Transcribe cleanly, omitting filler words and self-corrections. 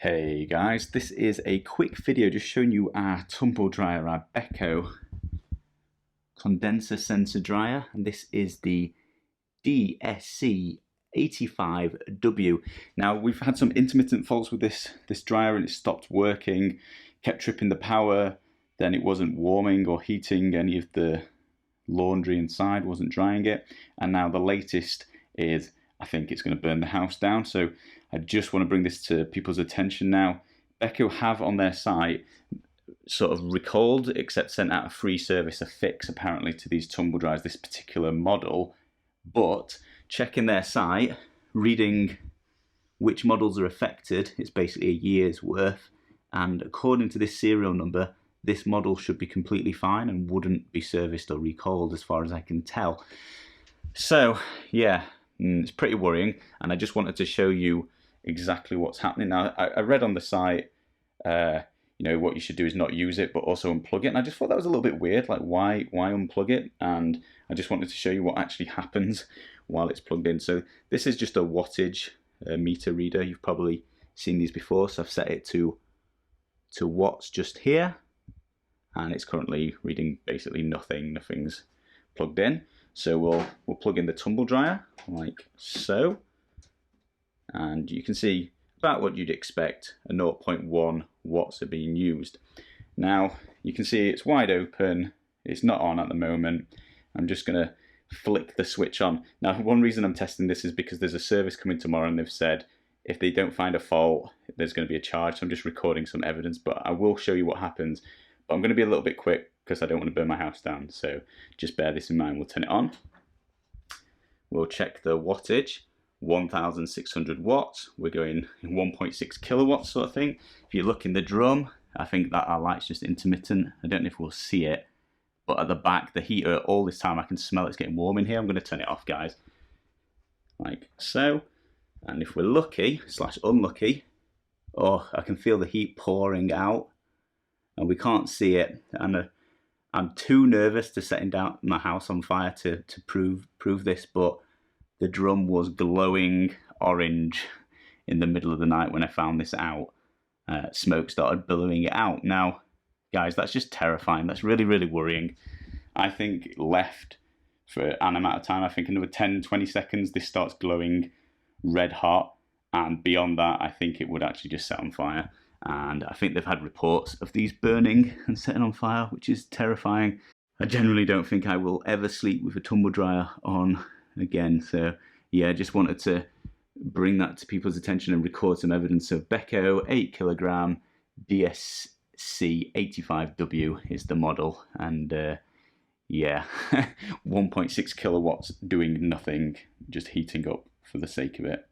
Hey guys, this is a quick video just showing you our tumble dryer, our Beko condenser sensor dryer, and this is the DSC85W. Now we've had some intermittent faults with this dryer and it stopped working, kept tripping the power, then it wasn't warming or heating any of the laundry inside, wasn't drying it, and now the latest is I think it's going to burn the house down. So I just want to bring this to people's attention now. Beko have on their site sort of recalled, except sent out a free service, a fix apparently to these tumble dryers, this particular model. But checking their site, reading which models are affected, it's basically a year's worth. And according to this serial number, this model should be completely fine and wouldn't be serviced or recalled as far as I can tell. So yeah, it's pretty worrying, and I just wanted to show you exactly what's happening. Now, I read on the site, you know, what you should do is not use it, but also unplug it. And I just thought that was a little bit weird. Like, why unplug it? And I just wanted to show you what actually happens while it's plugged in. So this is just a wattage meter reader. You've probably seen these before. So I've set it to watts just here, and it's currently reading basically nothing. Nothing's plugged in. So we'll plug in the tumble dryer like so, and you can see about what you'd expect, a 0.1 watts are being used. Now you can see it's wide open, it's not on at the moment. I'm just going to flick the switch on. Now one reason I'm testing this is because there's a service coming tomorrow and they've said if they don't find a fault there's going to be a charge. So I'm just recording some evidence, but I will show you what happens. But I'm going to be a little bit quick because I don't want to burn my house down, so just bear this in mind. We'll turn it on. We'll check the wattage, 1600 watts. We're going 1.6 kilowatts sort of thing. If you look in the drum, I think that our light's just intermittent. I don't know if we'll see it, but at the back, the heater, all this time I can smell it's getting warm in here. I'm going to turn it off, guys, like so. And if we're lucky / unlucky, oh, I can feel the heat pouring out, and we can't see it. And I'm too nervous to setting down my house on fire to prove this, but the drum was glowing orange in the middle of the night when I found this out. Smoke started billowing it out. Now, guys, that's just terrifying. That's really, really worrying. I think left for an amount of time, I think another 10-20 seconds, this starts glowing red hot, and beyond that, I think it would actually just set on fire. And I think they've had reports of these burning and setting on fire, which is terrifying. I generally don't think I will ever sleep with a tumble dryer on again. So yeah, just wanted to bring that to people's attention and record some evidence of Beko 8 kilogram DSC85W is the model. And yeah, 1.6 kilowatts doing nothing, just heating up for the sake of it.